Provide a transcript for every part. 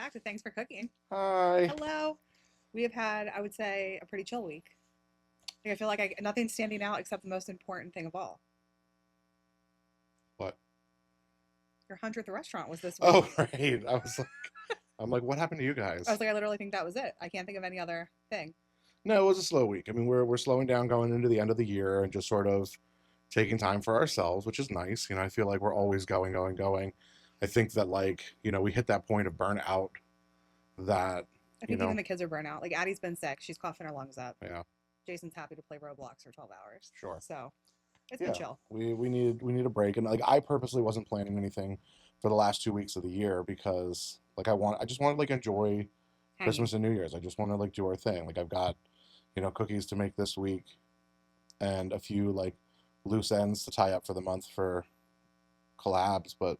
back to Thanks for Cooking. Hi. Hello. We have had, I would say, a pretty chill week. I feel like nothing's standing out except the most important thing of all. What? Your 100th restaurant was this week. Oh, right. I'm like, what happened to you I was guys? like, I literally think that was it. I can't think of any other thing. No, it was a slow week. I mean, we're slowing down going into the end of the year and just sort of taking time for ourselves, which is nice. I feel like we're always going, going, going. I think that we hit that point of burnout that, I you think even know, the kids are burnt out. Like, Addie's been sick. She's coughing her lungs up. yeah, Jason's happy to play Roblox for 12 hours. sure. So, it's been Yeah. chill. We need a break. And like I purposely wasn't planning anything for the last 2 weeks of the year because I just want to enjoy Hanging. Christmas and New Year's. I just want to do our thing. Like I've got, cookies to make this week and a few loose ends to tie up for the month for collabs, but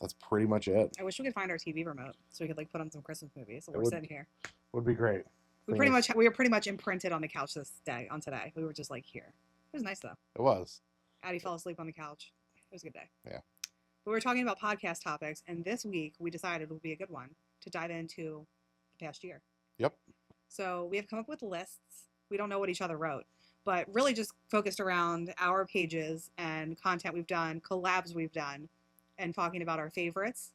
that's pretty much it. I wish we could find our TV remote so we could put on some Christmas movies. So It we're sitting here. would be great. We were pretty much imprinted on the couch today. We were just here. It was nice though. It was. Addie fell asleep on the couch. It was a good day. Yeah. But we were talking about podcast topics, and this week we decided it would be a good one to dive into the past year. Yep. So we have come up with lists. We don't know what each other wrote, but really just focused around our pages and content we've done, collabs we've done, and talking about our favorites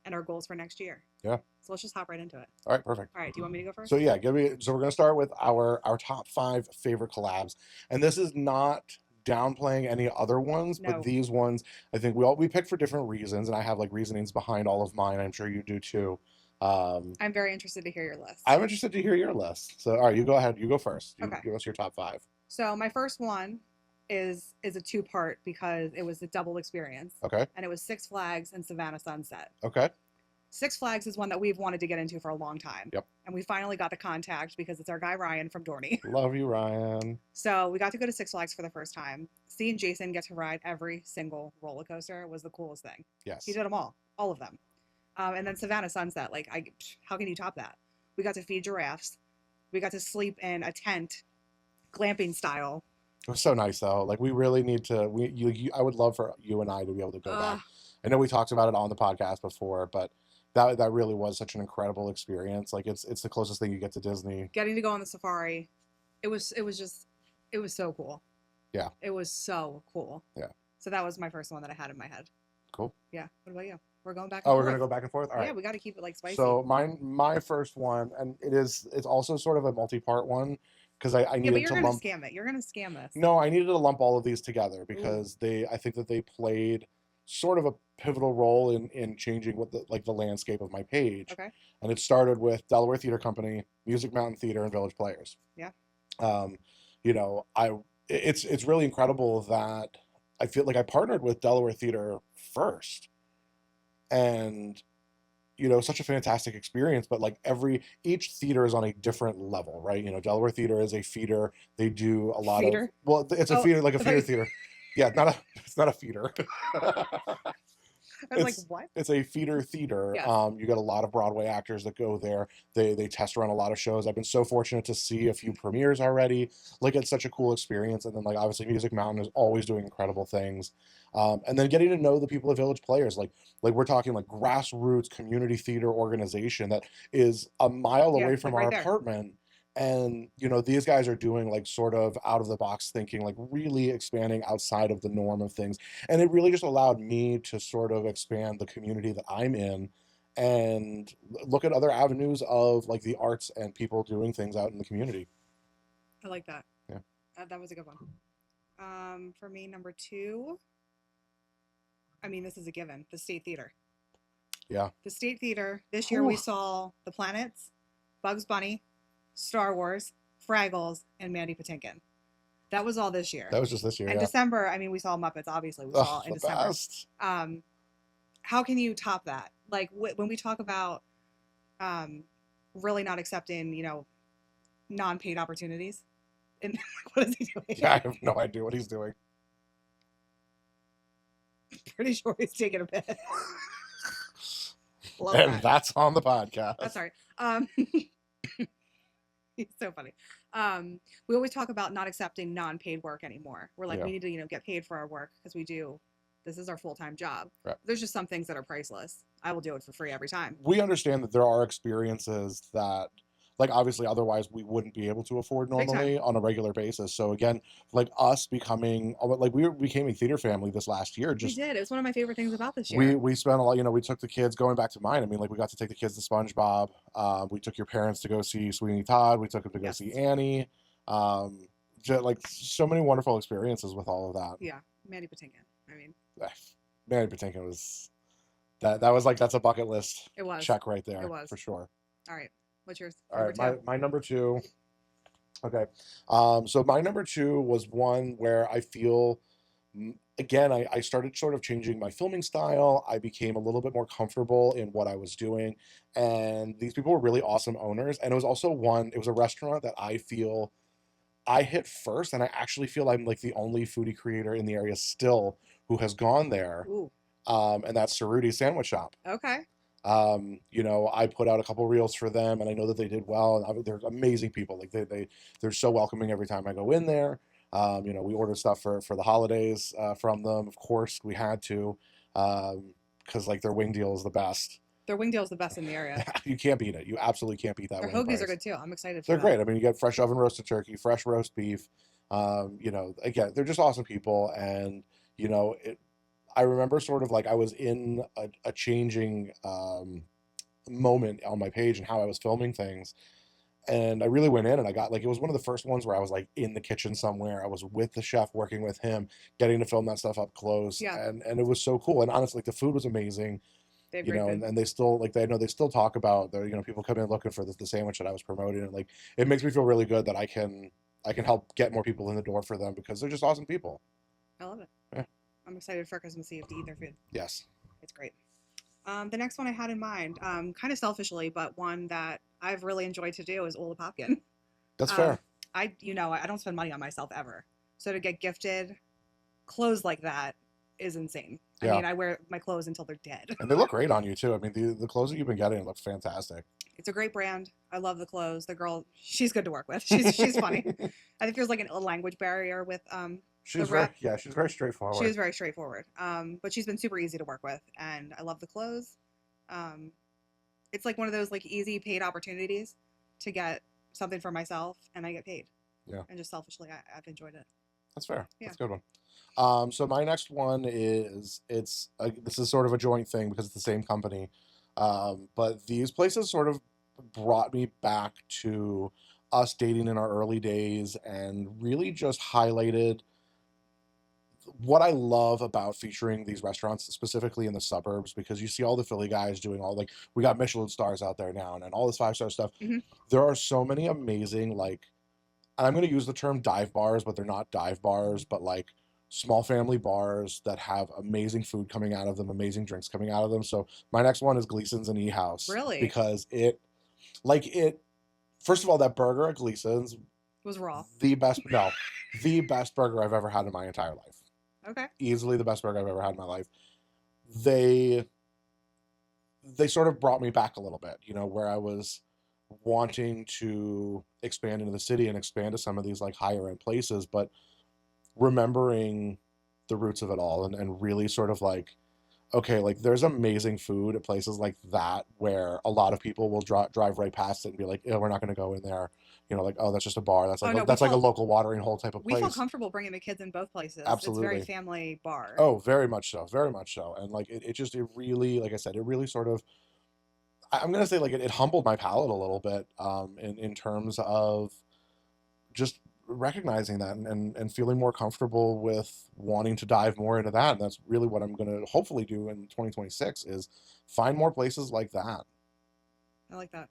and our goals for next year. Yeah. So let's just hop right into it. All right, perfect. All right, do you want me to go first? So yeah, so we're gonna start with our top 5 favorite collabs, and this is not downplaying any other ones, No. but these ones I think we picked for different reasons, and I have reasonings behind all of mine. I'm sure you do too. I'm very interested to hear your list. I'm interested to hear your list. So all right, you go ahead. You go first. You Okay. Give us your top 5. So my first one is a 2-part because it was a double experience. Okay. And it was Six Flags and Savannah Sunset. Okay. Six Flags is one that we've wanted to get into for a long time. Yep. And we finally got the contact because it's our guy Ryan from Dorney. Love you, Ryan. So we got to go to Six Flags for the first time. Seeing Jason get to ride every single roller coaster was the coolest thing. Yes. He did them all of them. And then Savannah Sunset, how can you top that? We got to feed giraffes. We got to sleep in a tent, glamping style. It was so nice though. We really need to. I would love for you and I to be able to go back. I know we talked about it on the podcast before, but that really was such an incredible experience. It's the closest thing you get to Disney. Getting to go on the safari, it was so cool. Yeah. It was so cool. Yeah. So that was my first one that I had in my head. Cool. Yeah. What about you? We're going back. Oh, we're gonna go back and forth. All right. Yeah, we got to keep it spicy. So my first one, and it's also sort of a multi-part one because I needed but you're to gonna lump. scam it. You're gonna scam this. No, I needed to lump all of these together because I think that they played sort of a pivotal role in changing what the landscape of my page. Okay. And it started with Delaware Theater Company, Music Mountain Theater, and Village Players. Yeah. It's really incredible that I feel like I partnered with Delaware Theater first, and such a fantastic experience. But each theater is on a different level, right? Delaware Theater is a feeder. They do a lot feeder? of it's a feeder, a feeder theater. Yeah, it's not a feeder. I was what? It's a feeder theater. Yes. You got a lot of Broadway actors that go there. They test run a lot of shows. I've been so fortunate to see a few premieres already. It's such a cool experience. And then obviously Music Mountain is always doing incredible things. And then getting to know the people at Village Players, we're talking grassroots community theater organization that is a mile away from our apartment. And these guys are doing sort of out of the box thinking, really expanding outside of the norm of things, and it really just allowed me to sort of expand the community that I'm in and look at other avenues of the arts and people doing things out in the community. I like that. Yeah. That was a good one. For me, number 2, this is a given, the State Theater. Yeah. The State Theater, this year we saw The Planets, Bugs Bunny, Star Wars, Fraggles, and Mandy Patinkin. That was all this year. That was just this year. In December, we saw Muppets, obviously. We saw in December. Best. How can you top that? When we talk about really not accepting, non-paid opportunities. And what is he doing? Yeah, I have no idea what he's doing. Pretty sure he's taking a piss. And that's on the podcast. That's all right. He's so funny. We always talk about not accepting non-paid work anymore. We're we need to, get paid for our work because we do This is our full-time job. Right. There's just some things that are priceless. I will do it for free every time. We understand that there are experiences that, like, obviously otherwise we wouldn't be able to afford Big time. normally on a regular basis. So again, like us becoming, like became a theater family this last year. We Just did. It was one of my favorite things about this we year. we spent a lot. You know, we took the kids, going back to mine. I mean, like we got to take the kids to SpongeBob. We took your parents to go see Sweeney Todd. We took them to go see Yes. Annie. Just, like, so many wonderful experiences with all of that. Yeah, Mandy Patinkin. I mean, Manny Patinkin was that was like, that's a bucket list it was. check right there. It was. For sure. All right. What's yours? All Number right, two. my number two. Okay, so my number two was one where I feel, again, I started sort of changing my filming style. I became a little bit more comfortable in what I was doing, and these people were really awesome owners. And it was also one. It was a restaurant that I feel I hit first, and I actually feel I'm like the only foodie creator in the area still who has gone there. Ooh. And that's Cerruti's Sandwich Shop. Okay. You know, I put out a couple reels for them, and I know that they did well. And they're amazing people. Like they're so welcoming every time I go in there. You know, we ordered stuff for the holidays from them. Of course, we had to, because like their wing deal is the best. Their wing deal is the best in the area. You can't beat it. You absolutely can't beat that. Their wing hoagies price. are good too. I'm excited for They're that. great. I mean, you get fresh oven roasted turkey, fresh roast beef. You know, again, they're just awesome people, and you know, I remember sort of like I was in a changing moment on my page and how I was filming things. And I really went in, and I got, like, it was one of the first ones where I was like in the kitchen somewhere. I was with the chef, working with him, getting to film that stuff up close. Yeah. And it was so cool. And honestly, like, the food was amazing, They have you great know, food. and they still, like, they know they still talk about the, you know, people come in looking for the sandwich that I was promoting. And like, it makes me feel really good that I can help get more people in the door for them, because they're just awesome people. I love it. Yeah. I'm excited for Christmas Eve to eat their food. Yes. It's great. The next one I had in mind, kind of selfishly, but one that I've really enjoyed to do is Ola Popkin. That's fair. I don't spend money on myself ever. So to get gifted clothes like that is insane. Yeah. I mean, I wear my clothes until they're dead. And they look great on you too. I mean, the clothes that you've been getting look fantastic. It's a great brand. I love the clothes. The girl, she's good to work with. She's funny. I think there's like a language barrier with She's the rep. she's very straightforward. She is very straightforward. But she's been super easy to work with, and I love the clothes. It's like one of those like easy paid opportunities to get something for myself, and I get paid. Yeah. And just selfishly, I've enjoyed it. That's fair. Yeah. That's a good one. So my next one is this is sort of a joint thing because it's the same company, but these places sort of brought me back to us dating in our early days, and really just highlighted what I love about featuring these restaurants, specifically in the suburbs, because you see all the Philly guys doing all, like, we got Michelin stars out there now, and all this 5-star stuff. Mhm. There are so many amazing, like, and I'm going to use the term dive bars, but they're not dive bars, but like small family bars that have amazing food coming out of them, amazing drinks coming out of them. So my next one is Gleason's and E House. Really? Because first of all, that burger at Gleason's Was raw. the best burger I've ever had in my entire life. Okay. Easily the best burger I've ever had in my life. They sort of brought me back a little bit, you know, where I was wanting to expand into the city and expand to some of these like higher end places, but remembering the roots of it all, and really sort of like, okay, like there's amazing food at places like that where a lot of people will drive right past it and be like, oh, we're not going to go in there. You know, like, oh, that's just a bar. That's like like a local watering hole type of place. We feel comfortable bringing the kids in both places. Absolutely. It's very family bar. Oh, very much so. Very much so. And like, it really, like I said, it really sort of, I'm going to say, like, it humbled my palate a little bit, in terms of just recognizing that, and feeling more comfortable with wanting to dive more into that. And that's really what I'm going to hopefully do in 2026, is find more places like that. I like that.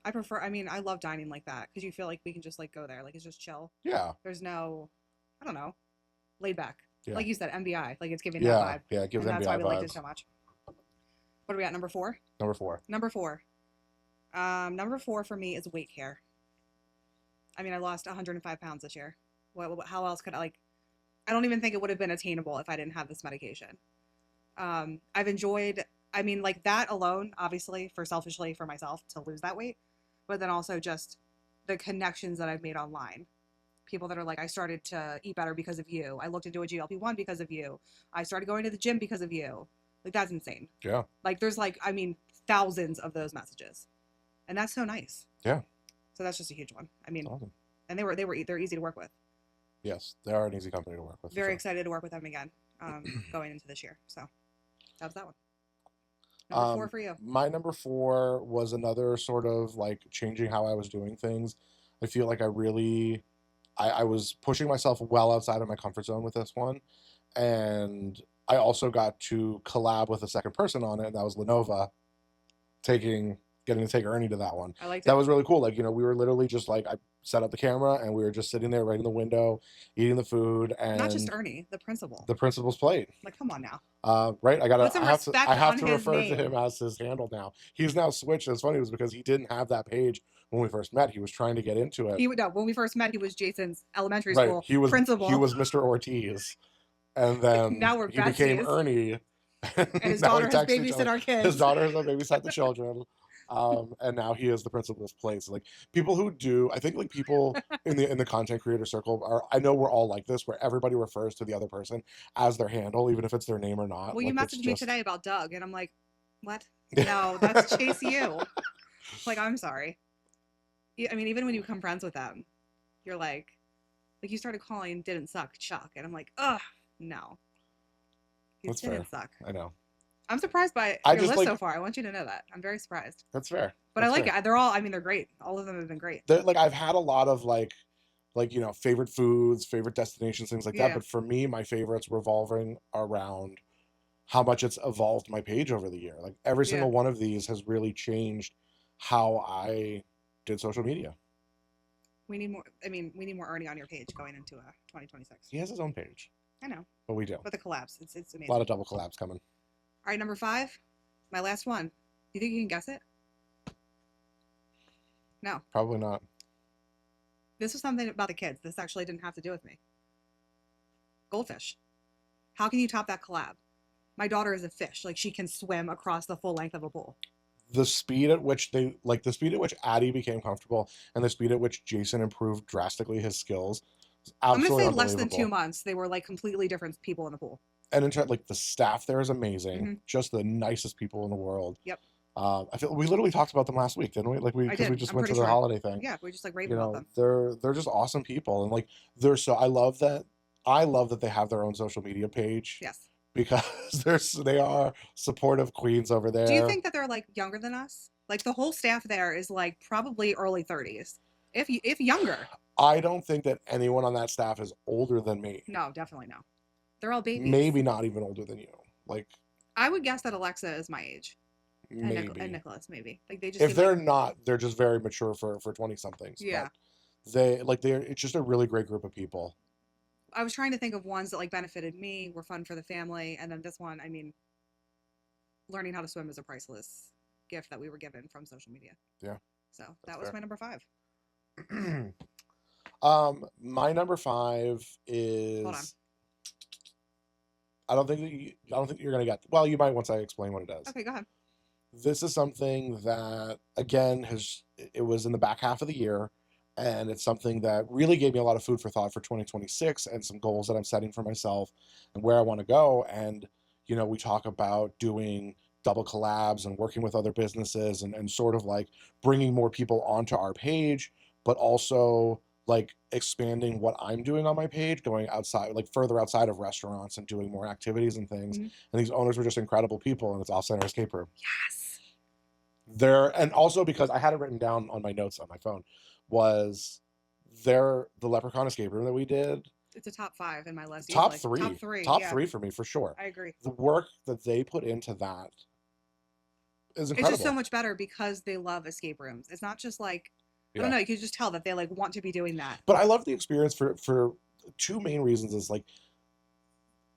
I love dining like that, because you feel like we can just like go there. Like, it's just chill. Yeah. There's no, I don't know, laid back. Yeah. Like you said, MBI. Like, it's giving Yeah. that vibe. Yeah. It gives And MBI that's why we liked vibes. it so much. What are we at? Number 4? Number 4. Number 4. Number 4 for me is weight care. I mean, I lost 105 pounds this year. How else could I don't even think it would have been attainable if I didn't have this medication. I've enjoyed, like that alone, obviously, selfishly for myself to lose that weight, but then also just the connections that I've made online. people that are like, I started to eat better because of you. I looked into a GLP-1 because of you. I started going to the gym because of you. Like, that's insane. Yeah. Like, there's like, I mean, thousands of those messages, and that's so nice. Yeah. So that's just a huge one. I mean, Awesome. and they're easy to work with. Yes, they are an easy company to work with. Very excited to work with them again, going into this year. So that was that one. Number 4 for you. My number 4 was another sort of like changing how I was doing things. I feel like I was pushing myself well outside of my comfort zone with this one. And I also got to collab with a second person on it, and that was Lenovo, getting to take Ernie to that one. I liked it. That was really cool. Like, we were literally just like, I set up the camera and we were just sitting there right in the window, eating the food, and not just Ernie, the principal. The principal's plate. Like, come on now. Right? I have to refer name. to him as his handle now. He's now switched. It's funny, it was because he didn't have that page when we first met. He was trying to get into it. When we first met, he was Jason's elementary school principal. He was Mr. Ortiz. And then now he became Ernie. And his daughter has babysat our kids. His daughter has babysat the children. And now he is the principal's place. Like, people who do, I think, like, people in the content creator circle are, I know we're all like this, where everybody refers to the other person as their handle, even if it's their name or not. Well, like, you messaged me today about Doug, and I'm like, what? No, that's Chase U. Like, I'm sorry. I mean, even when you become friends with them, you're like you started calling Didn't Suck Chuck, and I'm like, ugh, no. You didn't suck. I know. I'm surprised by your list so far. I want you to know that. I'm very surprised. That's fair. But I like it. They're all, I mean, they're great. All of them have been great. Like, I've had a lot of like, favorite foods, favorite destinations, things like that. But for me, my favorites revolving around how much it's evolved my page over the year. Like, every single one of these has really changed how I did social media. We need more. I mean, we need more Ernie on your page going into 2026. He has his own page. I know. But we do. But the collabs, it's amazing. A lot of double collabs coming. All right, number 5, my last one. Do you think you can guess it? No. Probably not. This was something about the kids. This actually didn't have to do with me. Goldfish. How can you top that collab? My daughter is a fish. Like, she can swim across the full length of a pool. The speed at which Addie became comfortable, and the speed at which Jason improved drastically his skills, I'm gonna say less than 2 months. They were like completely different people in the pool. And in turn, like, the staff there is amazing. Just the nicest people in the world. Yep. I feel we literally talked about them last week, didn't we? Like, because we just went to their holiday thing. Yeah, we just like raved about them. They're just awesome people, and like I love that they have their own social media page. Yes. Because they are supportive queens over there. Do you think that they're like younger than us? Like, the whole staff there is like probably early 30s, if younger. I don't think that anyone on that staff is older than me. No, definitely no. They're all babies. Maybe not even older than you. Like, I would guess that Alexa is my age. Maybe. And Nicholas, maybe. Like, they just. If they're not, they're just very mature for 20-somethings. Yeah. But it's just a really great group of people. I was trying to think of ones that like benefited me, were fun for the family, and then this one, I mean, learning how to swim is a priceless gift that we were given from social media. Yeah. So that was my number 5. My number 5 is. Hold on. I don't think you're gonna get. Well, you might once I explain what it is. Okay, go ahead. This is something that, again, it was in the back half of the year, and it's something that really gave me a lot of food for thought for 2026 and some goals that I'm setting for myself and where I want to go. And we talk about doing double collabs and working with other businesses and sort of like bringing more people onto our page, but also like expanding what I'm doing on my page, going outside, like further outside of restaurants and doing more activities and things. And these owners were just incredible people, and it's Off Center Escape Room. Yes. And also because I had it written down on my notes on my phone, was the Leprechaun Escape Room that we did. It's a top 5 in my list. Top three. Top yeah. 3 for me, for sure. I agree. The work that they put into that is incredible. It's just so much better because they love escape rooms. It's not just like, I don't know, you could just tell that they like want to be doing that. But I love the experience for 2 main reasons. Is like,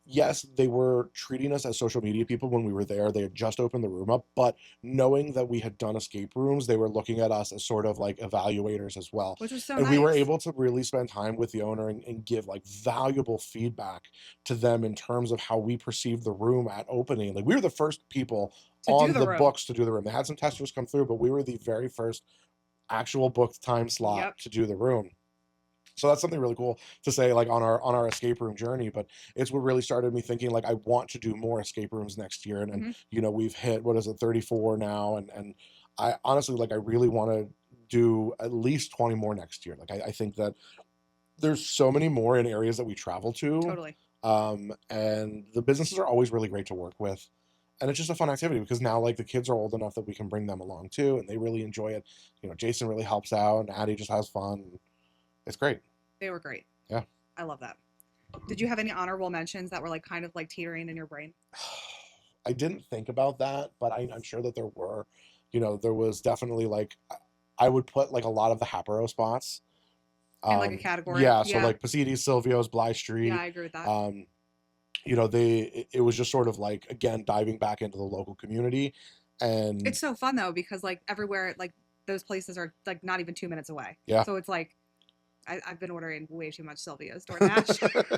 yes, they were treating us as social media people when we were there. They had just opened the room up, but knowing that we had done escape rooms, they were looking at us as sort of like evaluators as well. Which was so and nice. We were able to really spend time with the owner and give like valuable feedback to them in terms of how we perceived the room at opening. Like, we were the first people on the books to do the room. They had some testers come through, but we were the very first actual booked time slot to do the room. So that's something really cool to say, like on our escape room journey. But it's what really started me thinking, like, I want to do more escape rooms next year. And Hmm. you know, we've hit, what is it, 34 now, and I honestly, like, I really want to do at least 20 more next year. Like, I think that there's so many more in areas that we travel to, Totally. and the businesses are always really great to work with. And it's just a fun activity because now, like, the kids are old enough that we can bring them along too, and they really enjoy it. You know, Jason really helps out, and Addie just has fun. It's great. They were great. Yeah. I love that. Did you have any honorable mentions that were like kind of like teetering in your brain? I didn't think about that, but I'm sure that there were. You know, there was definitely, like, I would put like a lot of the Haparo spots. In like a category? Yeah, so Yeah. like Pasides, Silvio's, Bly Yeah, Street. I agree with that. You know, it was just sort of like, again, diving back into the local community, and It's so fun though because like everywhere, like those places are like not even 2 minutes away. yeah. So it's like I've been ordering way too much Sylvia's DoorDash.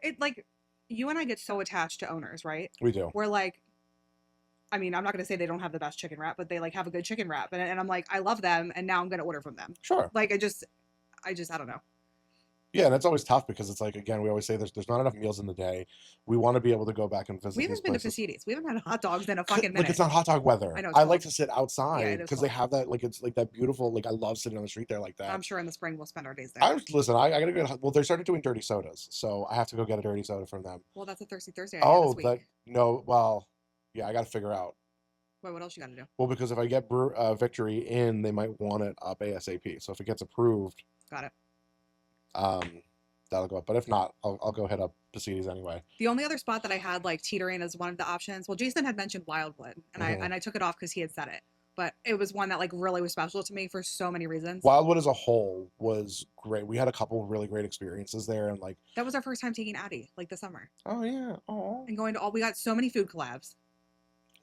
It like you and I get so attached to owners, right? We do. We're like, I mean, I'm not gonna say they don't have the best chicken wrap, but they like have a good chicken wrap, and I'm like, I love them, and now I'm gonna order from them. Sure. Like I just, I don't know. Yeah, and it's always tough because it's like, again, we always say there's not enough meals in the day. We want to be able to go back and We visit these haven't been to places. Pasides. We haven't had hot dogs in a fucking Like, minute. it's not hot dog weather. I know. It's I cold. like to sit Yeah, outside it is because they cold. have that, like, it's like that beautiful, like, I love sitting on the street there like that. I'm sure in the spring we'll spend our days there. Listen, I gotta go. Well, they started doing dirty sodas, so I have to go get a dirty soda from them. Well, that's a Thirsty Thursday idea Oh, this week. that no, well, yeah, I gotta figure out. Wait, what else you got to do? Well, because if I get Victory in, they might want it up ASAP. So if it gets approved, Got it. that'll go up. But if not, I'll go hit up Pasides anyway. The only other spot that I had like teetering as one of the options. Well, Jason had mentioned Wildwood, and I took it off because he had said it. But it was one that like really was special to me for so many reasons. Wildwood as a whole was great. We had a couple of really great experiences there, and like That was our first time taking Addie like this summer oh yeah, oh and going to all. We got so many food collabs,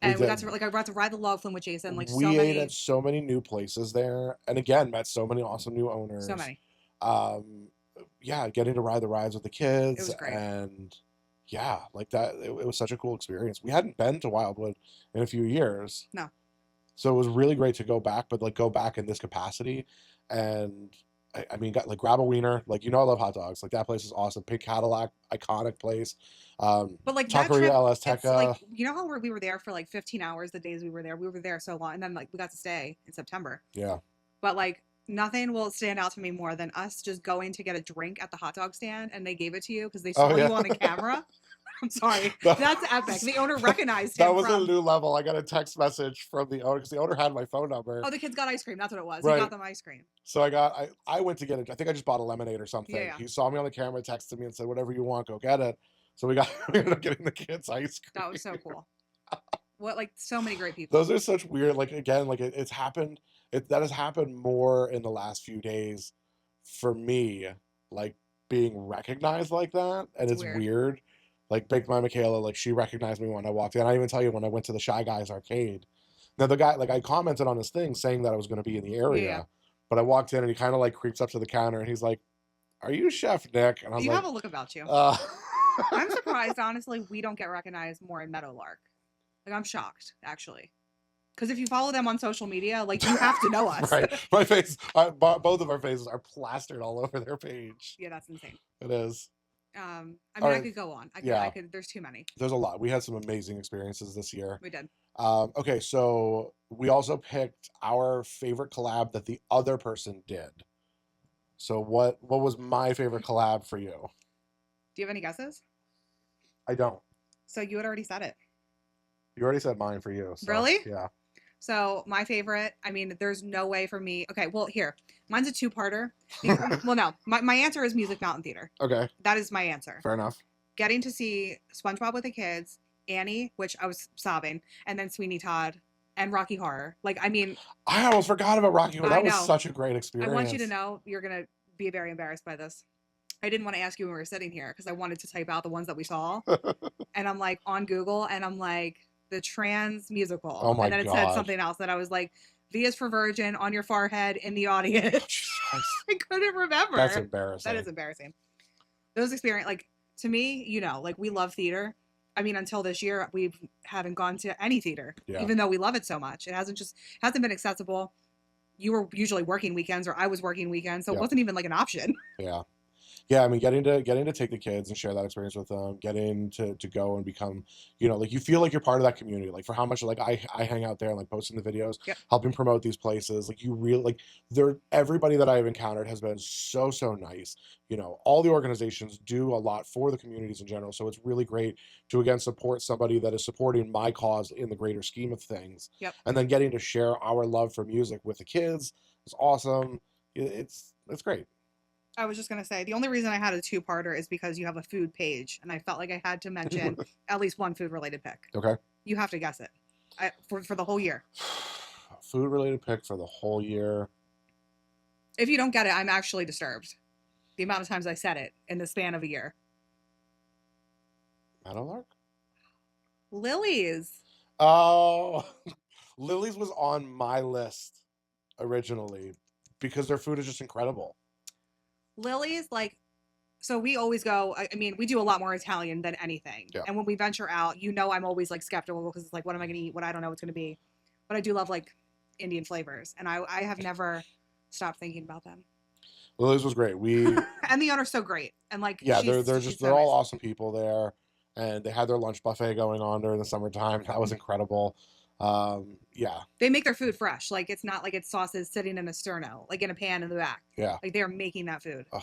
and we got to like I got to ride the log flume with Jason. Like we so ate many, at so many new places there, and again met so many awesome new owners. so many. Yeah, getting to ride the rides with the kids, It was great. and yeah, like that. It was such a cool experience. We hadn't been to Wildwood in a few years. No. So it was really great to go back, but like go back in this capacity. And I mean, got like grab a wiener. Like, you know, I love hot dogs. Like, that place is awesome. Pink Cadillac, iconic place. But like that Taqueria trip, El it's Azteca. like you know how we were there for like 15 hours. The days we were there so long, and then like we got to stay in September. Yeah. But like nothing will stand out to me more than us just going to get a drink at the hot dog stand, and they gave it to you because they saw yeah. you on the camera. I'm sorry, that's epic. The owner recognized him. That was from... a new level. I got a text message from the owner because the owner had my phone number. Oh, the kids got ice cream. That's what it was. Right. He got them ice cream. So I went to get it. I think I just bought a lemonade or something. Yeah. He saw me on the camera, texted me, and said, "Whatever you want, go get it." So we ended up getting the kids ice cream. That was so cool. What, like, so many great people. Those are such weird, like, again, like it's happened. That has happened more in the last few days for me, like being recognized like that, and it's weird. Like, Big My Michaela, like, she recognized me when I walked in. I even tell you when I went to the Shy Guys arcade. Now the guy, like, I commented on his thing saying that I was going to be in the area, but I walked in and he kind of like creeps up to the counter and he's like, "Are you Chef Nick?" And I was you like, have a look about you. I'm surprised, honestly, we don't get recognized more in Meadowlark. Like, I'm shocked, actually. Because if you follow them on social media, like, you have to know us. Right. My face, both of our faces are plastered all over their page. Yeah, that's insane. It is. I mean, I could go on. I could. There's too many. There's a lot. We had some amazing experiences this year. We did. Okay, so we also picked our favorite collab that the other person did. So what was my favorite collab for you? Do you have any guesses? I don't. So you had already said it. You already said mine for you. So, really? Yeah. So my favorite, I mean, there's no way for me. Okay, well, here. Mine's a two-parter. Well, no. My answer is Music Mountain Theater. Okay. That is my answer. Fair enough. Getting to see SpongeBob with the kids, Annie, which I was sobbing, and then Sweeney Todd and Rocky Horror. Like, I mean... I almost forgot about Rocky Horror. That was such a great experience. I want you to know you're going to be very embarrassed by this. I didn't want to ask you when we were sitting here because I wanted to type out the ones that we saw. And I'm like on Google and I'm like... the trans musical. Oh my and then it said something else that I was like, V is for virgin on your forehead in the audience. I couldn't remember. That's embarrassing. That is embarrassing. Those experience, like, to me, you know, like, we love theater. I mean, until this year, we haven't gone to any theater, even though we love it so much. It hasn't been accessible. you were usually working weekends or I was working weekends, so it Yeah. wasn't even like an option. Yeah. Yeah, I mean, getting to take the kids and share that experience with them, getting to go and become, like you feel like you're part of that community. Like for how much like I hang out there and like posting the videos, Yep. helping promote these places. Like you really like everybody that I've encountered has been so nice. All the organizations do a lot for the communities in general. So it's really great to again support somebody that is supporting my cause in the greater scheme of things. Yep. And then getting to share our love for music with the kids is awesome. It's great. I was just gonna say the only reason I had a two-parter is because you have a food page, and I felt like I had to mention at least one food-related pick. Okay. You have to guess it for the whole year. Food related pick for the whole year. If you don't get it, I'm actually disturbed. The amount of times I said it in the span of a year. Meadowlark? Lily's. Oh, Lily's was on my list originally because their food is just incredible. Lily's, like, so we always go, I mean, we do a lot more Italian than anything. Yeah. And when we venture out, I'm always like skeptical because it's like, what am I going to eat? What I don't know what's going to be. But I do love like Indian flavors. And I have never stopped thinking about them. Lily's was great. And the owner's so great. And like, yeah, they're they're all awesome people there. And they had their lunch buffet going on during the summertime. That was incredible. Yeah. They make their food fresh. Like it's not like it's sauces sitting in a sterno, like in a pan in the back. Yeah. Like they're making that food. Oh,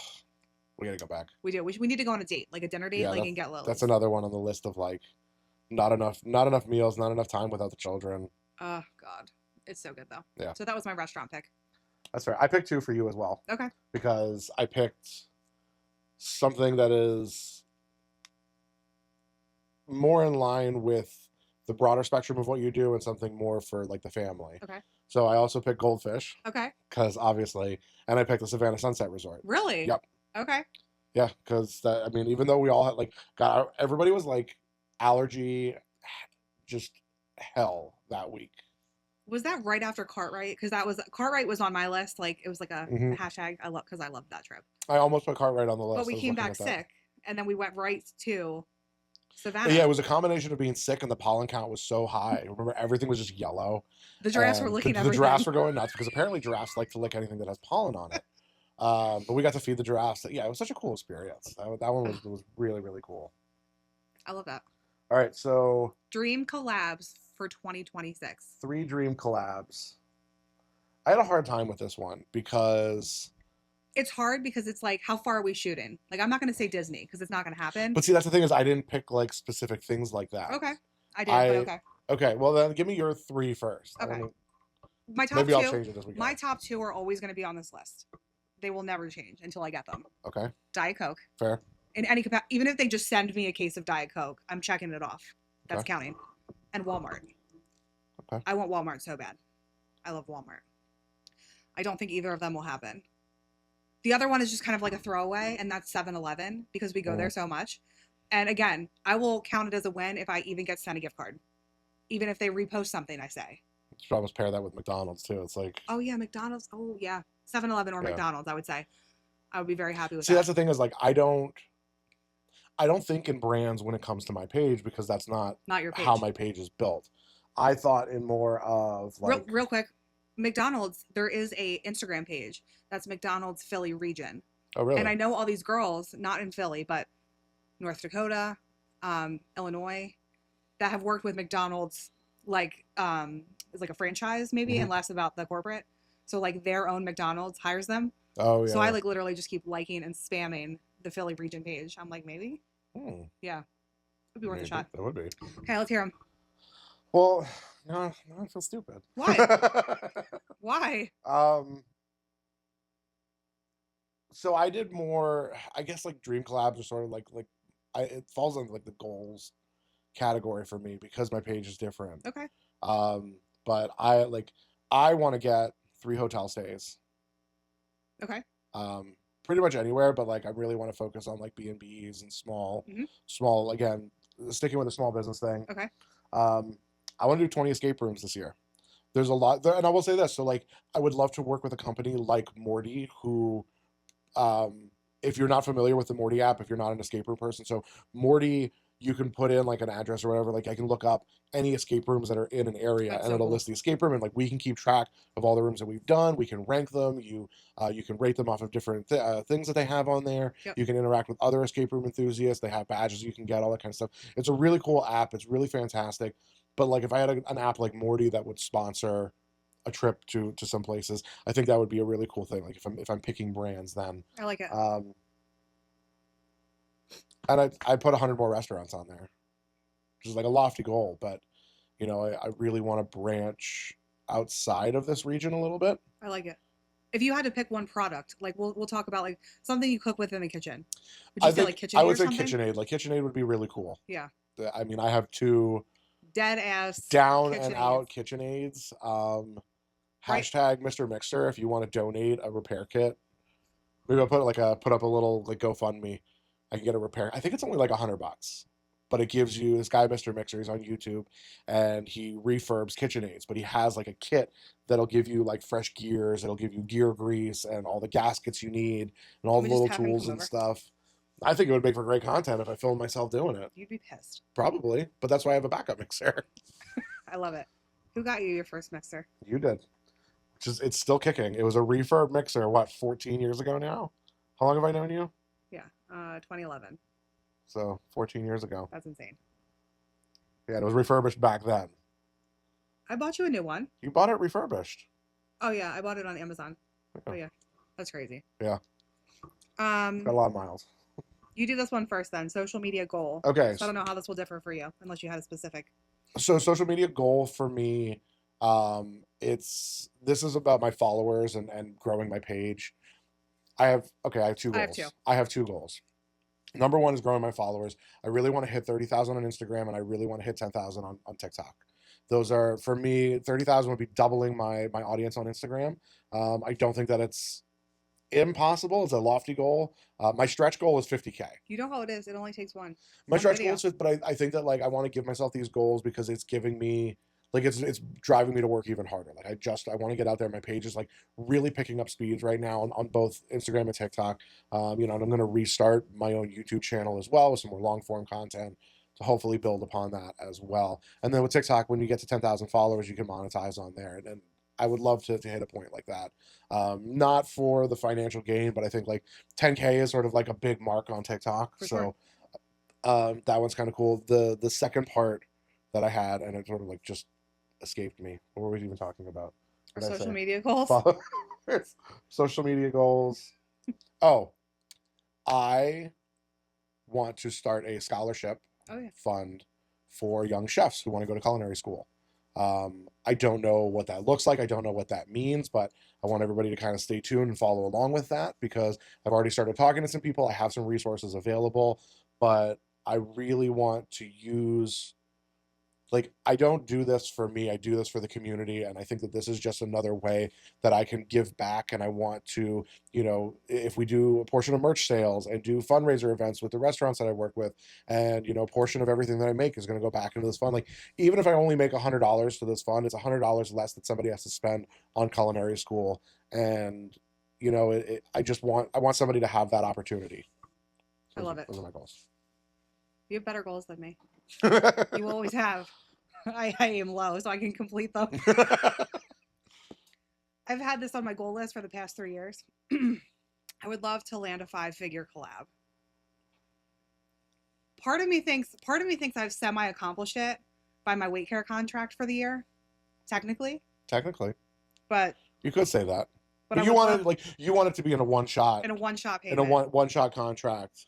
we gotta go back. We do. We need to go on a date, like a dinner date, and get Lily's. That's another one on the list of like not enough meals, not enough time without the children. Oh God. It's so good though. Yeah. So that was my restaurant pick. That's fair. I picked two for you as well. Okay. Because I picked something that is more in line with the broader spectrum of what you do and something more for like the family. Okay. So I also picked Goldfish. Okay. Because obviously, and I picked the Savannah Sunset Resort. Really? Yep. Okay. Yeah, because I mean, even though we all had like, everybody was like allergy, just hell that week. Was that right after Cartwright? Because Cartwright was on my list. Like it was like a hashtag. I loved that trip. I almost put Cartwright on the list. But we came back sick, and then we went right to Savannah. Yeah, it was a combination of being sick and the pollen count was so high. Remember, everything was just yellow. The giraffes were licking everything. The giraffes were going nuts because apparently giraffes like to lick anything that has pollen on it. But we got to feed the giraffes. Yeah, it was such a cool experience. That one was really, really cool. I love that. All right, so dream collabs for 2026. 3 dream collabs. I had a hard time with this one because it's hard because it's like, how far are we shooting? Like, I'm not going to say Disney because it's not going to happen. But see, that's the thing is I didn't pick like specific things like that. Okay. I did, but okay. Okay, well then give me your 3 first. Okay. My top maybe two, I'll change it as we go. My top 2 are always going to be on this list. They will never change until I get them. Okay. Diet Coke. Fair. In any capacity, even if they just send me a case of Diet Coke, I'm checking it off. That's counting. And Walmart. Okay. I want Walmart so bad. I love Walmart. I don't think either of them will happen. The other one is just kind of like a throwaway, and that's 7-Eleven because we go there so much. And again, I will count it as a win if I even get sent a gift card. Even if they repost something, I say. You should almost pair that with McDonald's too. It's like, oh yeah, McDonald's. Oh yeah, 7-Eleven or McDonald's. I would say. I would be very happy with that. See, that's the thing is like I don't think in brands when it comes to my page because that's not your page. How my page is built. I thought in more of like real quick, McDonald's. There is a Instagram page that's McDonald's Philly region. Oh really? And I know all these girls, not in Philly, but North Dakota, Illinois, that have worked with McDonald's like it's like a franchise maybe, and less about the corporate. So like their own McDonald's hires them. Oh yeah. So I like literally just keep liking and spamming the Philly region page. I'm like, maybe. Yeah. It'd be worth a shot. That would be. Okay, let's hear them. Well, no, I feel stupid. Why? Why? So I did more, I guess like dream collabs are sort of like it falls under like the goals category for me because my page is different. Okay. But I want to get 3 hotel stays. Okay. Pretty much anywhere, but like I really want to focus on like B&Bs and small, again, sticking with the small business thing. Okay. I want to do 20 escape rooms this year. There's a lot there, and I will say this. So like I would love to work with a company like Morty who, if you're not familiar with the Morty app, if you're not an escape room person, so Morty you can put in like an address or whatever. Like I can look up any escape rooms that are in an area, That's and so it'll cool. list the escape room, and like we can keep track of all the rooms that we've done. We can rank them. You can rate them off of different things that they have on there. Yep. You can interact with other escape room enthusiasts. They have badges you can get, all that kind of stuff. It's a really cool app. It's really fantastic. But like if I had an app like Morty that would sponsor a trip to some places, I think that would be a really cool thing. Like if I'm picking brands, then I like it. And I put 100 more restaurants on there, which is like a lofty goal, but you know I really want to branch outside of this region a little bit. I like it. If you had to pick one product, like we'll talk about like something you cook with in the kitchen. Would you I say think like I KitchenAid would or say something? KitchenAid. Like KitchenAid would be really cool. Yeah. I mean, I have two Dead ass down and KitchenAids. out KitchenAids. Right. Hashtag Mr. Mixer if you want to donate a repair kit. Maybe I'll put up a little like GoFundMe. I can get a repair. I think it's only like $100, but it gives you this guy, Mr. Mixer. He's on YouTube, and he refurbs KitchenAids. But he has like a kit that'll give you like fresh gears. It'll give you gear grease and all the gaskets you need and all Can we the just little have him tools come and over? stuff. I think it would make for great content if I filmed myself doing it. You'd be pissed. Probably, but that's why I have a backup mixer. I love it. Who got you your first mixer? You did. Which is it's still kicking. It was a refurb mixer. What, 14 years ago now? How long have I known you? Yeah, 2011. So 14 years ago. That's insane. Yeah, it was refurbished back then. I bought you a new one. You bought it refurbished. Oh yeah, I bought it on Amazon. Yeah. Oh yeah, that's crazy. Yeah. Um, Got a lot of miles. you do this one first then. Social media goal. Okay. So I don't know how this will differ for you, unless you had a specific. So social media goal for me, this is about my followers and growing my page. I have two I goals. have two. I have two goals. Number one is growing my followers. I really want to hit 30,000 on Instagram, and I really want to hit 10,000 on TikTok. Those are, for me, 30,000 would be doubling my audience on Instagram. I don't think that it's impossible. It's a lofty goal. My stretch goal is 50K. You know how it is. It only takes one. My One stretch video. goal is, but I think that like I want to give myself these goals because it's giving me like it's driving me to work even harder. Like I want to get out there. My page is like really picking up speeds right now on both Instagram and TikTok. You know, and I'm going to restart my own YouTube channel as well with some more long form content to hopefully build upon that as well. And then with TikTok, when you get to 10,000 followers, you can monetize on there. And I would love to hit a point like that. Not for the financial gain, but I think like 10K is sort of like a big mark on TikTok. For So sure. that one's kind of cool. The second part that I had, and it sort of like just escaped me. What were we even talking about? Our What did I social say? media goals. Social media goals. Oh, I want to start a scholarship Oh yeah. fund for young chefs who want to go to culinary school. I don't know what that looks like. I don't know what that means, but I want everybody to kind of stay tuned and follow along with that because I've already started talking to some people. I have some resources available, but I really want to use, like, I don't do this for me. I do this for the community. And I think that this is just another way that I can give back. And I want to, you know, if we do a portion of merch sales and do fundraiser events with the restaurants that I work with, and, you know, a portion of everything that I make is going to go back into this fund. Like, even if I only make $100 to this fund, it's $100 less that somebody has to spend on culinary school. And, you know, I want somebody to have that opportunity. I love it. Those are my goals. You have better goals than me. You always have. I aim low so I can complete them. I've had this on my goal list for the past 3 years. I would love to land a 5-figure collab. Part of me thinks I've semi-accomplished it by my weight care contract for the year, technically. Technically, But you could say that. But I you would wanted love- you want it to be in a one-shot in a one-shot in payment. a one-shot contract.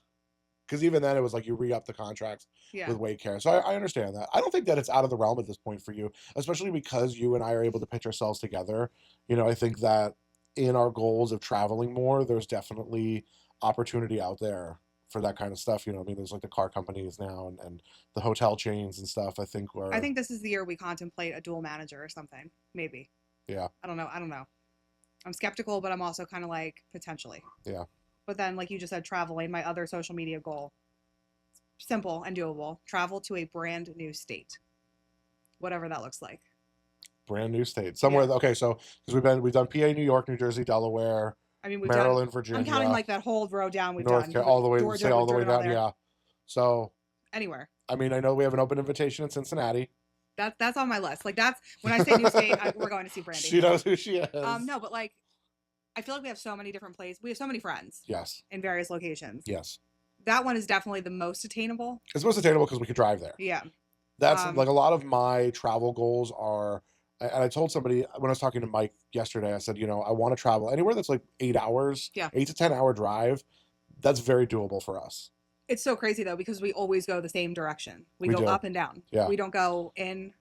Because even then, it was like you re-up the contracts Yeah. with weight care. So I understand that. I don't think that it's out of the realm at this point for you, especially because you and I are able to pitch ourselves together. You know, I think that in our goals of traveling more, there's definitely opportunity out there for that kind of stuff. You know, I mean, there's like the car companies now and the hotel chains and stuff. I think this is the year we contemplate a dual manager or something. Maybe. Yeah. I don't know. I'm skeptical, but I'm also kind of like potentially. Yeah. But then, like you just said, traveling, my other social media goal, simple and doable. Travel to a brand new state, whatever that looks like. Brand new state somewhere. Yeah. Okay, so because we've done PA, New York, New Jersey, Delaware, I mean, Maryland, Virginia. I'm counting like that whole row down we've North done. Carolina, all the way, Georgia, say all we've the way driven all down. there. Yeah. So Anywhere. I mean, I know we have an open invitation in Cincinnati. That's on my list. Like that's when I say new state, we're going to see Brandy. She knows who she is. No, but like I feel like we have so many different places. We have so many friends. Yes. In various locations. Yes. That one is definitely the most attainable. It's most attainable because we could drive there. Yeah. That's like a lot of my travel goals are. And I told somebody when I was talking to Mike yesterday, I said, you know, I want to travel anywhere that's like 8 hours, 8 to 10 hour drive. That's very doable for us. It's so crazy though, because we always go the same direction. We go up and down. Yeah. We don't go in.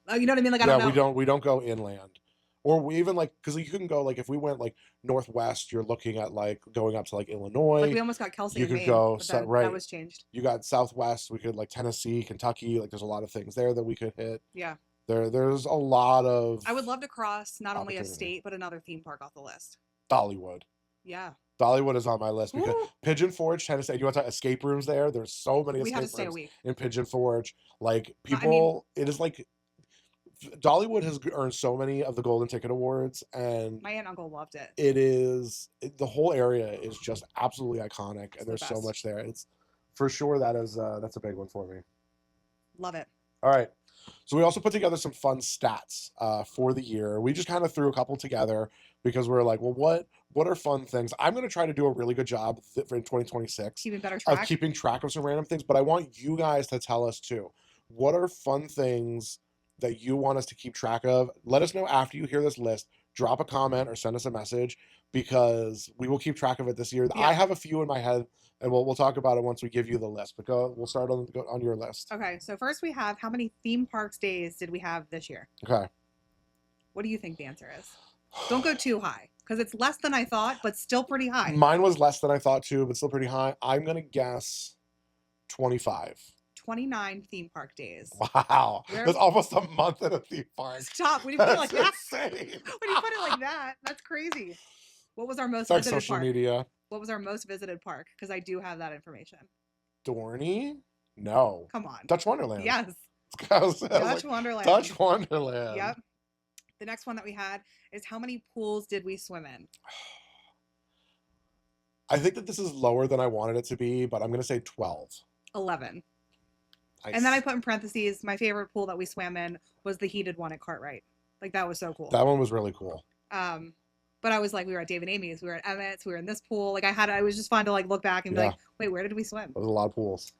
Oh, you know what I mean? Like, I don't know. We don't go inland. Or we even like, because you can go like, if we went like northwest, you're looking at like going up to like Illinois. Like we almost got Kelsey. You could go, right. That was changed. You got southwest, we could like Tennessee, Kentucky. Like there's a lot of things there that we could hit. Yeah. There's a lot of. I would love to cross not only a state, but another theme park off the list. Dollywood. Yeah. Dollywood is on my list because Pigeon Forge, Tennessee. You want to talk escape rooms there? There's so many escape rooms in Pigeon Forge. Like people, it is like Dollywood has earned so many of the Golden Ticket Awards, and my aunt and uncle loved it. The whole area is just absolutely iconic, and there's so much there. It's for sure that's a big one for me. Love it. All right. So we also put together some fun stats for the year. We just kind of threw a couple together because we're like, well, what are fun things? I'm going to try to do a really good job for 2026 of keeping track of some random things, but I want you guys to tell us too. What are fun things that you want us to keep track of? Let us know after you hear this list. Drop a comment or send us a message because we will keep track of it this year. Yeah. I have a few in my head, and we'll talk about it once we give you the list. But we'll start on your list. Okay, so first we have how many theme parks days did we have this year? Okay. What do you think the answer is? Don't go too high because it's less than I thought, but still pretty high. Mine was less than I thought too, but still pretty high. I'm gonna guess 25. 29 theme park days. Wow. That's almost a month at a theme park. Stop. When you put it like that. When you put it like that, that's crazy. What was our most visited social park? Media. What was our most visited park? Because I do have that information. Dorney? No. Come on. Dutch Wonderland. Yes. Dutch Wonderland. Dutch Wonderland. Yep. The next one that we had is how many pools did we swim in? I think that this is lower than I wanted it to be, but I'm going to say 12. 11. Nice. And then I put in parentheses, my favorite pool that we swam in was the heated one at Cartwright. Like, that was so cool. That one was really cool. But I was like, we were at David Amy's, we were at Emmett's, we were in this pool. Like, it was just fun to like look back and be like, wait, where did we swim? There was a lot of pools.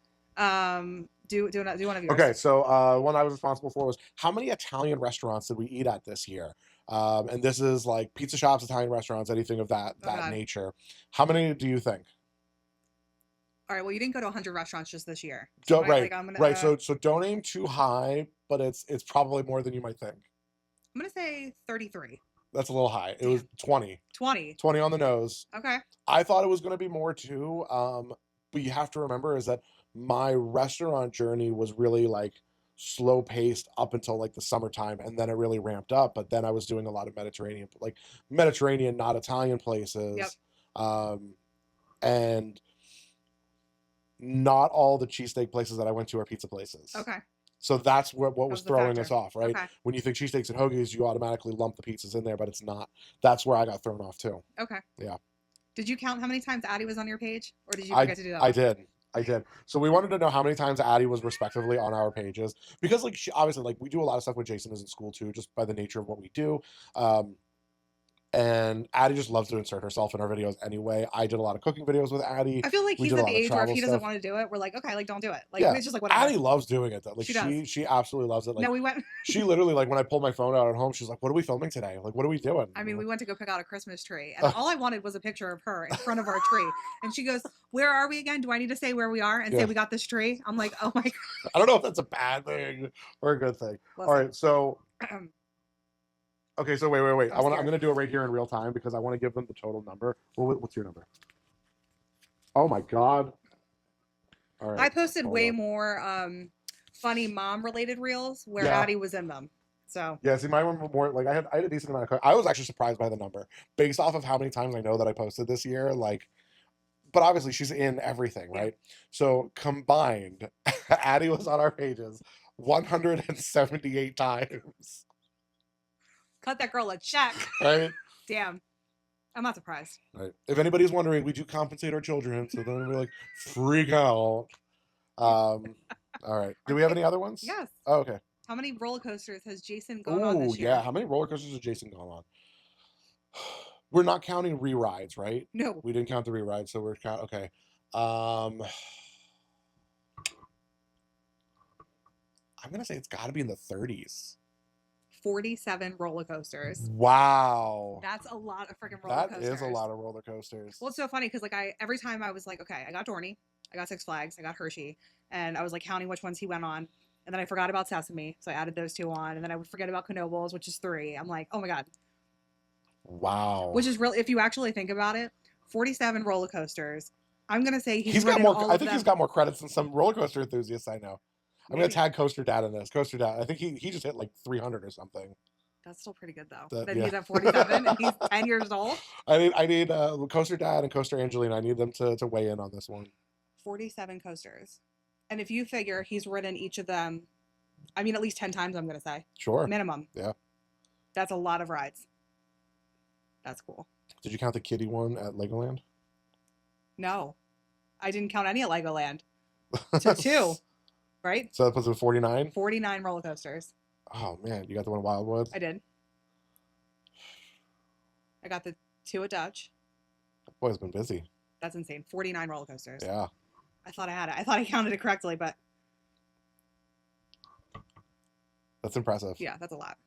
Do one of yours. Okay, so one I was responsible for was how many Italian restaurants did we eat at this year? And this is like pizza shops, Italian restaurants, anything of that nature. How many do you think? All right, well, you didn't go to 100 restaurants just this year. So right. So don't aim too high, but it's probably more than you might think. I'm going to say 33. That's a little high. It was 20. 20 on the nose. Okay. I thought it was going to be more too. But you have to remember is that my restaurant journey was really like slow paced up until like the summertime, and then it really ramped up. But then I was doing a lot of Mediterranean, not Italian places. Yep. And not all the cheesesteak places that I went to are pizza places. Okay. So that's what was throwing us off, right? Okay. When you think cheesesteaks and hoagies, you automatically lump the pizzas in there, but it's not. That's where I got thrown off too. Okay. Yeah. Did you count how many times Addie was on your page, or did you forget to do that? I did. So we wanted to know how many times Addie was respectively on our pages because, like, obviously, like we do a lot of stuff when Jason is in school too, just by the nature of what we do. And Addie just loves to insert herself in our videos anyway. I did a lot of cooking videos with Addie. I feel like he's at the age where if he doesn't want to do it, we're like, okay, like don't do it. Like it's just like whatever. Addie loves doing it though. Like she absolutely loves it. Like, no, we went. She literally, like, when I pulled my phone out at home, she's like, "What are we filming today? Like, what are we doing?" I mean, we went to go pick out a Christmas tree, and all I wanted was a picture of her in front of our tree. And she goes, "Where are we again? Do I need to say where we are and say we got this tree?" I'm like, "Oh my god." I don't know if that's a bad thing or a good thing. Listen. All right, so. Okay, so wait. I'm gonna do it right here in real time because I want to give them the total number. What's your number? Oh my god! All right. I posted way more funny mom related reels where Addie was in them. So yeah, see, mine were more like I had a decent amount of. I was actually surprised by the number based off of how many times I know that I posted this year. Like, but obviously she's in everything, right? So combined, Addie was on our pages 178 times. Cut that girl a check. Right? Damn. I'm not surprised. Right. If anybody's wondering, we do compensate our children, so then we like freak out. All right. Do Our we have pick. any other ones? Yes. Oh, okay. How many roller coasters has Jason gone on Ooh, this yeah. year? How many roller coasters has Jason gone on? We're not counting re-rides, right? No. We didn't count the re-rides, so we're count. Okay. Um, I'm gonna say it's got to be in the 30s. 47 roller coasters. Wow. That's a lot of freaking roller That coasters. is a lot of roller coasters. Well, it's so funny because like every time I was like, okay, I got Dorney, I got Six Flags, I got Hershey, and I was like counting which ones he went on, and then I forgot about Sesame, so I added those two on, and then I would forget about Knoebels, which is 3. I'm like, oh my god, Wow. which is really, if you actually think about it, 47 roller coasters. I'm gonna say He's got ridden more. all I of think them. he's got more credits than some roller coaster enthusiasts I know. I'm gonna Maybe. tag Coaster Dad in this. Coaster Dad. I think he just hit like 300 or something. That's still pretty good though. That, That yeah. he's at 47 and he's 10 years old. I need Coaster Dad and Coaster Angelina. I need them to weigh in on this one. 47 coasters. And if you figure he's ridden each of them, I mean, at least 10 times, I'm going to say. Sure. Minimum. Yeah. That's a lot of rides. That's cool. Did you count the kiddie one at Legoland? No, I didn't count any at Legoland. So 2, right? So that puts it at 49? 49 roller coasters. Oh, man. You got the one at Wildwood? I did. I got the 2 at Dutch. That boy's been busy. That's insane. 49 roller coasters. Yeah. I thought I had it. I thought I counted it correctly, but That's impressive. yeah, that's a lot.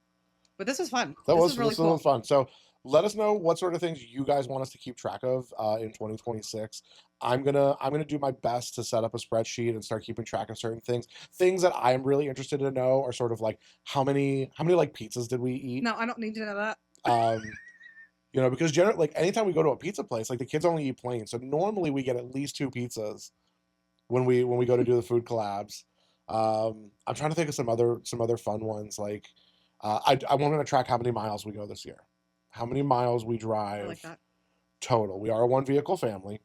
But this was fun. This was really cool. was fun. So let us know what sort of things you guys want us to keep track of in 2026. I'm gonna do my best to set up a spreadsheet and start keeping track of certain things. Things that I'm really interested to know are sort of like how many like pizzas did we eat? No, I don't need to know that. Because generally, like anytime we go to a pizza place, like the kids only eat plain, so normally we get at least 2 pizzas when we go to do the food collabs. I'm trying to think of some other fun ones. Like I'm going to track how many miles we go this year, how many miles we drive. I like that. Total. We are a 1-vehicle family,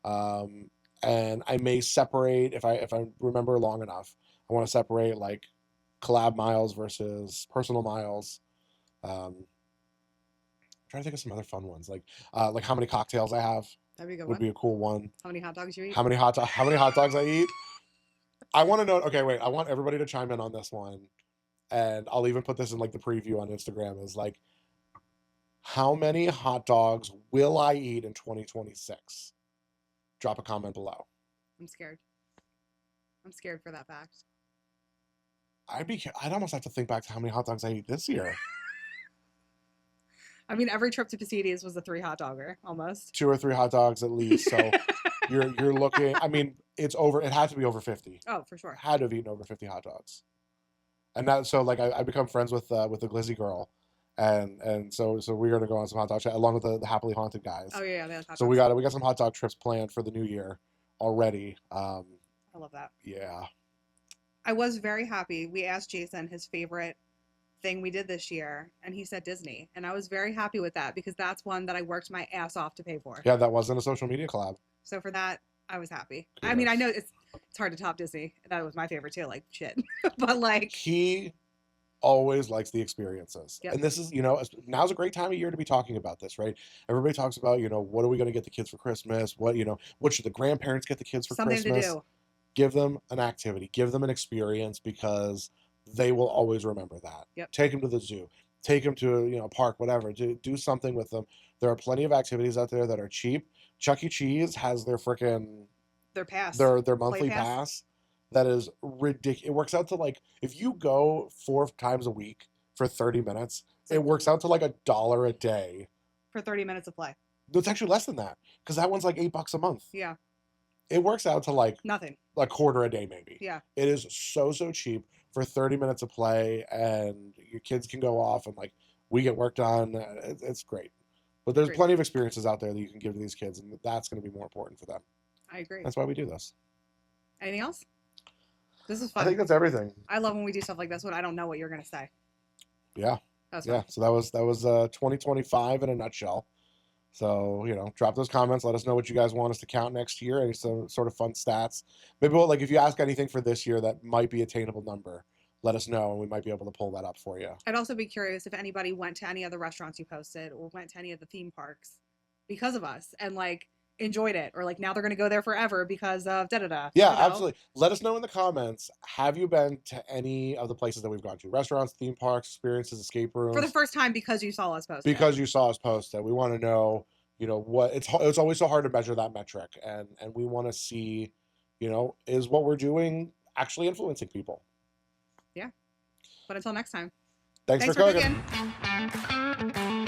and I may separate if I remember long enough. I want to separate like collab miles versus personal miles. Trying to think of some other fun ones, like how many cocktails I have. That'd be a good Would one. be a cool one. How many hot dogs you eat? How many hot dogs I eat? I want to know. Okay, wait. I want everybody to chime in on this one, and I'll even put this in like the preview on Instagram. Is like, how many hot dogs will I eat in 2026? Drop a comment below. I'm scared. I'm scared for that fact. I'd almost have to think back to how many hot dogs I eat this year. I mean, every trip to Pacides was a 3 hot dogger, almost. 2 or 3 hot dogs at least. So you're looking. I mean, it's over. It had to be over 50. Oh, for sure. Had to have eaten over 50 hot dogs. And that, so like I become friends with the Glizzy girl, and so we're gonna go on some hot dog chat along with the Happily Haunted guys. Oh yeah, hot so dogs. we got some hot dog trips planned for the new year already. I love that. Yeah. I was very happy. We asked Jason his favorite thing we did this year, and he said Disney, and I was very happy with that because that's one that I worked my ass off to pay for. Yeah, that wasn't a social media collab. So for that, I was happy. Yes. I mean, I know it's hard to top Disney. That was my favorite too, like shit. But like, he always likes the experiences. Yep. And this is, now's a great time of year to be talking about this, right? Everybody talks about, what are we going to get the kids for Christmas? What should the grandparents get the kids for something Christmas? to do. Give them an activity, give them an experience, because they will always remember that. Yep. Take them to the zoo, take them to a park, whatever. Do something with them. There are plenty of activities out there that are cheap. Chuck E. Cheese has their freaking their monthly pass that is ridiculous. It works out to like, if you go 4 times a week for 30 minutes, it works out to like $1 a day for 30 minutes of play. It's actually less than that because that one's like $8 a month. Yeah. It works out to like nothing, like quarter a day maybe. Yeah. It is so cheap for 30 minutes of play, and your kids can go off and like we get work done. It's great. But there's plenty of experiences out there that you can give to these kids, and that's going to be more important for them. I agree. That's why we do this. Anything else? This is fun. I think that's everything. I love when we do stuff like this when I don't know what you're going to say. Yeah. That's fun. So that was 2025 in a nutshell. So, drop those comments. Let us know what you guys want us to count next year. Any some sort of fun stats. Maybe if you ask anything for this year that might be attainable number, let us know, and we might be able to pull that up for you. I'd also be curious if anybody went to any of the restaurants you posted or went to any of the theme parks because of us. And like, enjoyed it, or like now they're going to go there forever because of da da da. Yeah, absolutely. Let us know in the comments. Have you been to any of the places that we've gone to? Restaurants, theme parks, experiences, escape For the rooms? first time because you saw us post it. Because you saw us post it. We want to know, what it's always so hard to measure that metric, and we want to see, is what we're doing actually influencing people? Yeah. But until next time. Thanks Thanks for for cooking. cooking.